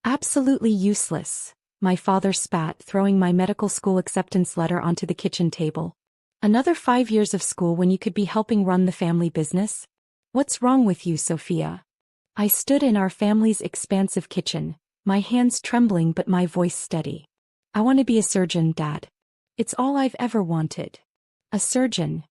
Absolutely useless, my father spat, throwing my medical school acceptance letter onto the kitchen table. Another 5 years of school when you could be helping run the family business? What's wrong with you, Sophia? I stood in our family's expansive kitchen, my hands trembling but my voice steady. I want to be a surgeon, Dad. It's all I've ever wanted. A surgeon.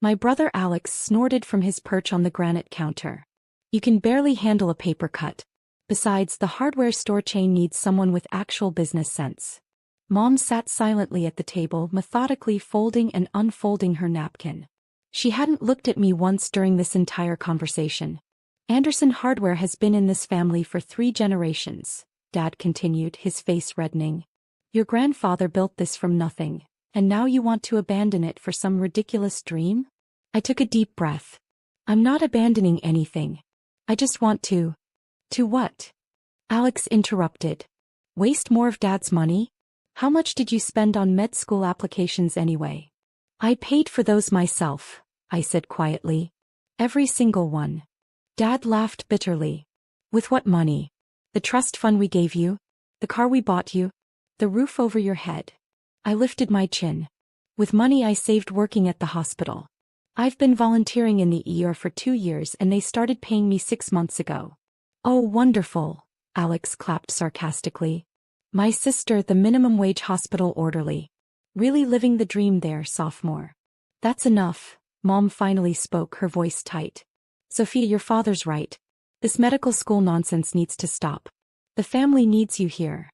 My brother Alex snorted from his perch on the granite counter. You can barely handle a paper cut. Besides, the hardware store chain needs someone with actual business sense. Mom sat silently at the table, methodically folding and unfolding her napkin. She hadn't looked at me once during this entire conversation. Anderson Hardware has been in this family for 3 generations, Dad continued, his face reddening. Your grandfather built this from nothing, and now you want to abandon it for some ridiculous dream? I took a deep breath. I'm not abandoning anything. I just want to. To what? Alex interrupted. Waste more of Dad's money? How much did you spend on med school applications anyway? I paid for those myself, I said quietly. Every single one. Dad laughed bitterly. With what money? The trust fund we gave you? The car we bought you? The roof over your head? I lifted my chin. With money I saved working at the hospital. I've been volunteering in the ER for 2 years and they started paying me 6 months ago. Oh, wonderful, Alex clapped sarcastically. My sister, the minimum wage hospital orderly. Really living the dream there, sophomore. That's enough, Mom finally spoke, her voice tight. Sophia, your father's right. This medical school nonsense needs to stop. The family needs you here.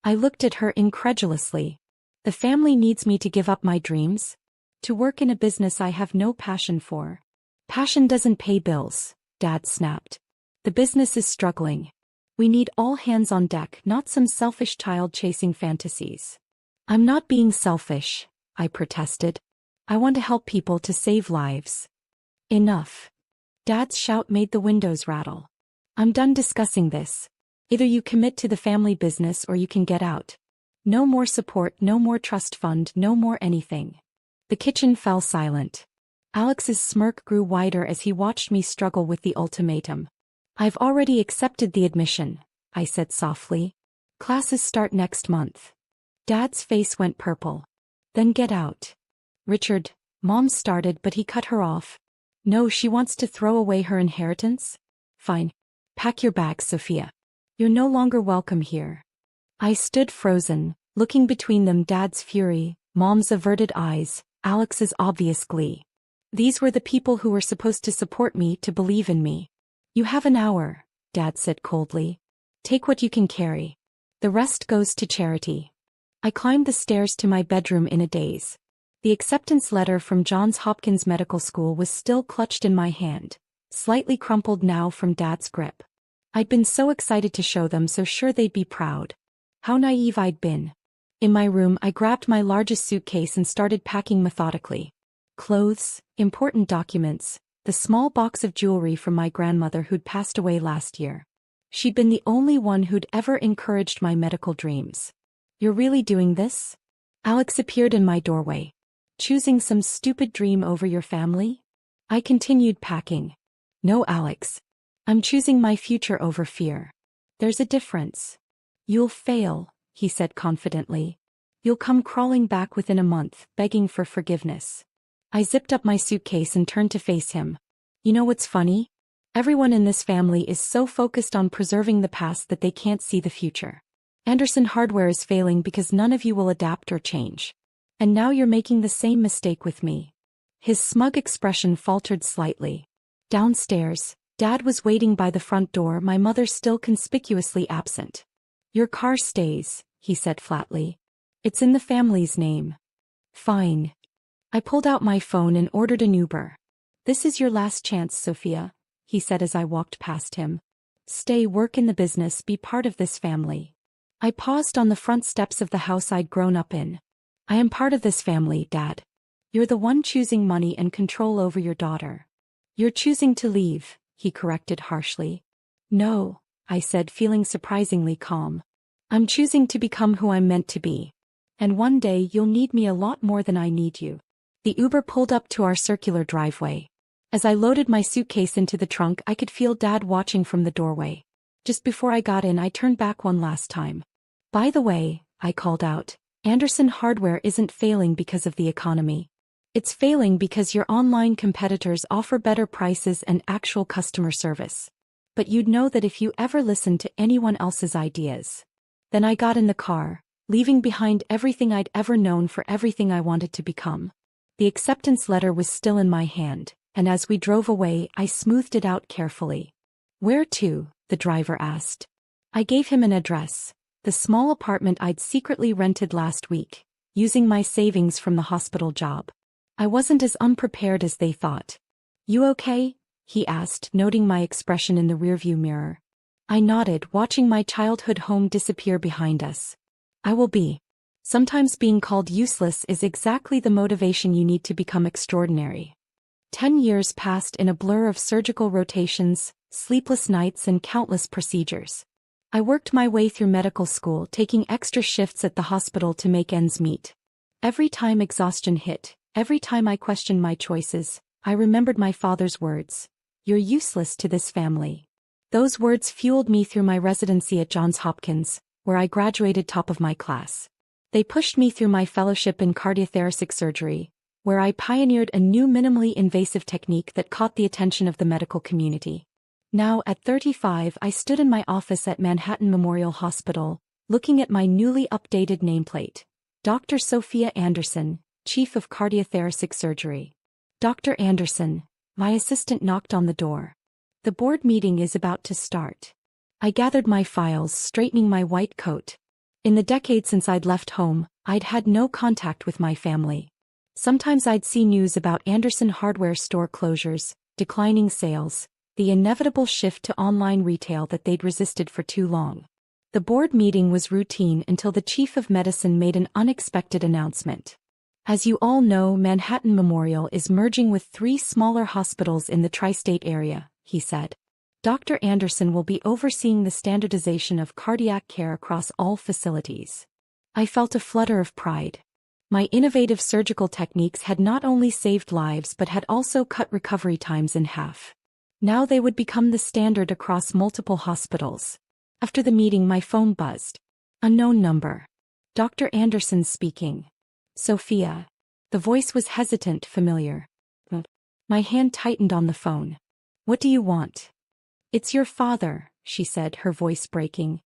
I looked at her incredulously. The family needs me to give up my dreams? To work in a business I have no passion for? Passion doesn't pay bills, Dad snapped. The business is struggling. We need all hands on deck, not some selfish child chasing fantasies. I'm not being selfish, I protested. I want to help people, to save lives. Enough. Dad's shout made the windows rattle. I'm done discussing this. Either you commit to the family business or you can get out. No more support, no more trust fund, no more anything. The kitchen fell silent. Alex's smirk grew wider as he watched me struggle with the ultimatum. I've already accepted the admission, I said softly. Classes start next month. Dad's face went purple. Then get out. Richard, Mom started but he cut her off. No, she wants to throw away her inheritance? Fine. Pack your bags, Sophia. You're no longer welcome here. I stood frozen, looking between them, Dad's fury, Mom's averted eyes, Alex's obvious glee. These were the people who were supposed to support me, to believe in me. You have an hour, Dad said coldly. Take what you can carry. The rest goes to charity. I climbed the stairs to my bedroom in a daze. The acceptance letter from Johns Hopkins Medical School was still clutched in my hand, slightly crumpled now from Dad's grip. I'd been so excited to show them, so sure they'd be proud. How naive I'd been. In my room, I grabbed my largest suitcase and started packing methodically. Clothes, important documents, the small box of jewelry from my grandmother who'd passed away last year. She'd been the only one who'd ever encouraged my medical dreams. You're really doing this? Alex appeared in my doorway. Choosing some stupid dream over your family? I continued packing. No, Alex. I'm choosing my future over fear. There's a difference. You'll fail, he said confidently. You'll come crawling back within a month, begging for forgiveness. I zipped up my suitcase and turned to face him. You know what's funny? Everyone in this family is so focused on preserving the past that they can't see the future. Anderson Hardware is failing because none of you will adapt or change. And now you're making the same mistake with me. His smug expression faltered slightly. Downstairs, Dad was waiting by the front door, my mother still conspicuously absent. Your car stays, he said flatly. It's in the family's name. Fine. I pulled out my phone and ordered an Uber. This is your last chance, Sophia, he said as I walked past him. Stay, work in the business, be part of this family. I paused on the front steps of the house I'd grown up in. I am part of this family, Dad. You're the one choosing money and control over your daughter. You're choosing to leave, he corrected harshly. No, I said, feeling surprisingly calm. I'm choosing to become who I'm meant to be. And one day you'll need me a lot more than I need you. The Uber pulled up to our circular driveway. As I loaded my suitcase into the trunk, I could feel Dad watching from the doorway. Just before I got in, I turned back one last time. By the way, I called out, Anderson Hardware isn't failing because of the economy. It's failing because your online competitors offer better prices and actual customer service. But you'd know that if you ever listened to anyone else's ideas. Then I got in the car, leaving behind everything I'd ever known for everything I wanted to become. The acceptance letter was still in my hand, and as we drove away, I smoothed it out carefully. Where to? The driver asked. I gave him an address, the small apartment I'd secretly rented last week, using my savings from the hospital job. I wasn't as unprepared as they thought. You okay? He asked, noting my expression in the rearview mirror. I nodded, watching my childhood home disappear behind us. I will be. Sometimes being called useless is exactly the motivation you need to become extraordinary. 10 years passed in a blur of surgical rotations, sleepless nights, and countless procedures. I worked my way through medical school, taking extra shifts at the hospital to make ends meet. Every time exhaustion hit, every time I questioned my choices, I remembered my father's words. You're useless to this family. Those words fueled me through my residency at Johns Hopkins, where I graduated top of my class. They pushed me through my fellowship in cardiothoracic surgery, where I pioneered a new minimally invasive technique that caught the attention of the medical community. Now, at 35, I stood in my office at Manhattan Memorial Hospital, looking at my newly updated nameplate. Dr. Sophia Anderson, Chief of Cardiothoracic Surgery. Dr. Anderson, my assistant knocked on the door. The board meeting is about to start. I gathered my files, straightening my white coat. In the decade since I'd left home, I'd had no contact with my family. Sometimes I'd see news about Anderson Hardware store closures, declining sales, the inevitable shift to online retail that they'd resisted for too long. The board meeting was routine until the chief of medicine made an unexpected announcement. As you all know, Manhattan Memorial is merging with 3 smaller hospitals in the tri-state area, he said. Dr. Anderson will be overseeing the standardization of cardiac care across all facilities. I felt a flutter of pride. My innovative surgical techniques had not only saved lives but had also cut recovery times in half. Now they would become the standard across multiple hospitals. After the meeting, my phone buzzed. Unknown number. Dr. Anderson speaking. Sophia. The voice was hesitant, familiar. My hand tightened on the phone. What do you want? It's your father, she said, her voice breaking.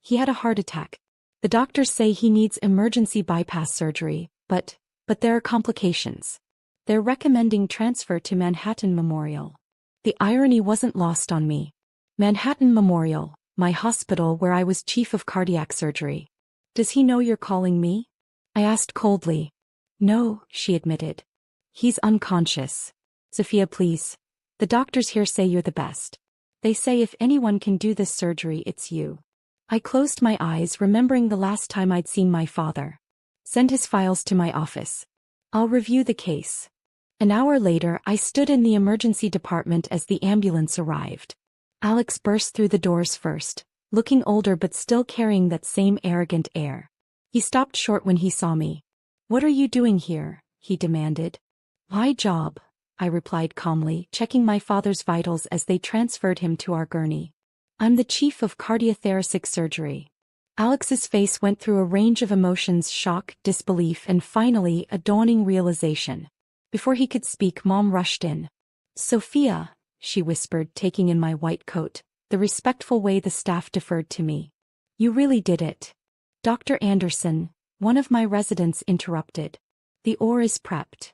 He had a heart attack. The doctors say he needs emergency bypass surgery, but there are complications. They're recommending transfer to Manhattan Memorial. The irony wasn't lost on me. Manhattan Memorial, my hospital where I was chief of cardiac surgery. Does he know you're calling me? I asked coldly. No, she admitted. He's unconscious. Sophia, please. The doctors here say you're the best. They say if anyone can do this surgery, it's you. I closed my eyes, remembering the last time I'd seen my father. Send his files to my office. I'll review the case. An hour later, I stood in the emergency department as the ambulance arrived. Alex burst through the doors first, looking older but still carrying that same arrogant air. He stopped short when he saw me. What are you doing here? He demanded. My job, I replied calmly, checking my father's vitals as they transferred him to our gurney. I'm the chief of cardiothoracic surgery. Alex's face went through a range of emotions: shock, disbelief, and finally a dawning realization. Before he could speak, Mom rushed in. Sophia, she whispered, taking in my white coat, the respectful way the staff deferred to me. You really did it. Dr. Anderson, one of my residents interrupted. The ore is prepped.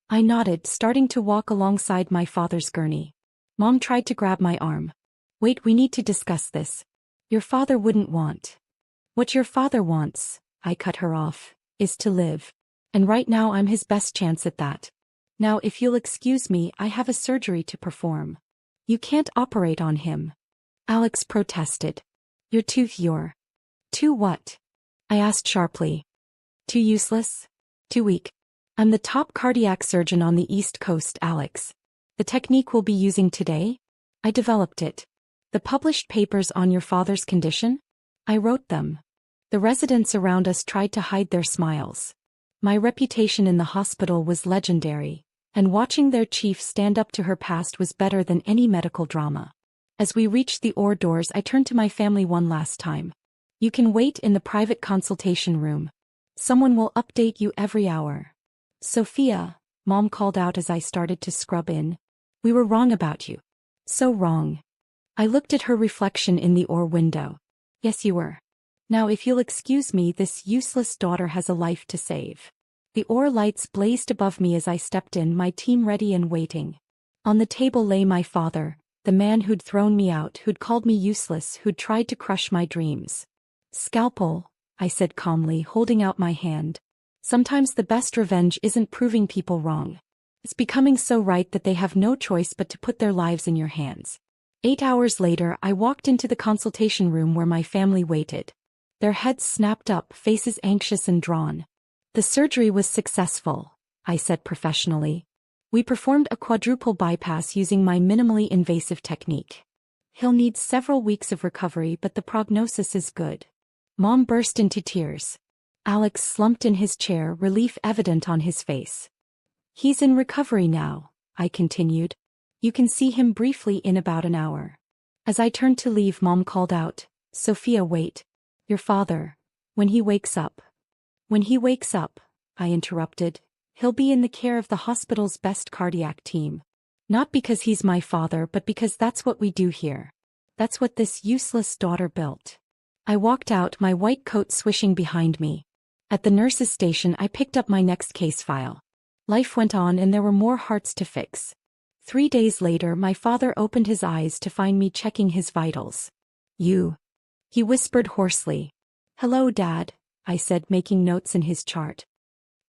I nodded, starting to walk alongside my father's gurney. Mom tried to grab my arm. Wait, we need to discuss this. Your father wouldn't want. What your father wants, I cut her off, is to live. And right now I'm his best chance at that. Now if you'll excuse me, I have a surgery to perform. You can't operate on him. Alex protested. You're too what? I asked sharply. Too useless? Too weak. I'm the top cardiac surgeon on the East Coast, Alex. The technique we'll be using today? I developed it. The published papers on your father's condition? I wrote them. The residents around us tried to hide their smiles. My reputation in the hospital was legendary, and watching their chief stand up to her past was better than any medical drama. As we reached the OR doors, I turned to my family one last time. You can wait in the private consultation room. Someone will update you every hour. Sophia, Mom called out as I started to scrub in. We were wrong about you. So wrong. I looked at her reflection in the OR window. Yes, you were. Now if you'll excuse me, this useless daughter has a life to save. The OR lights blazed above me as I stepped in, my team ready and waiting. On the table lay my father, the man who'd thrown me out, who'd called me useless, who'd tried to crush my dreams. Scalpel, I said calmly, holding out my hand. Sometimes the best revenge isn't proving people wrong. It's becoming so right that they have no choice but to put their lives in your hands. 8 hours later, I walked into the consultation room where my family waited. Their heads snapped up, faces anxious and drawn. The surgery was successful, I said professionally. We performed a quadruple bypass using my minimally invasive technique. He'll need several weeks of recovery, but the prognosis is good. Mom burst into tears. Alex slumped in his chair, relief evident on his face. He's in recovery now, I continued. You can see him briefly in about an hour. As I turned to leave, Mom called out, Sophia, wait. Your father, when he wakes up. When he wakes up, I interrupted, he'll be in the care of the hospital's best cardiac team. Not because he's my father, but because that's what we do here. That's what this useless daughter built. I walked out, my white coat swishing behind me. At the nurse's station, I picked up my next case file. Life went on and there were more hearts to fix. 3 days later, my father opened his eyes to find me checking his vitals. You. He whispered hoarsely. Hello, Dad, I said, making notes in his chart.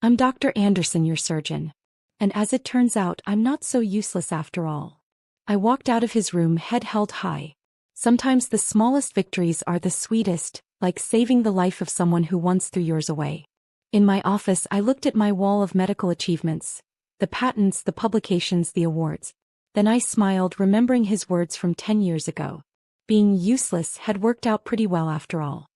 I'm Dr. Anderson, your surgeon. And as it turns out, I'm not so useless after all. I walked out of his room, head held high. Sometimes the smallest victories are the sweetest, like saving the life of someone who once threw yours away. In my office, I looked at my wall of medical achievements, the patents, the publications, the awards. Then I smiled, remembering his words from 10 years ago. Being useless had worked out pretty well after all.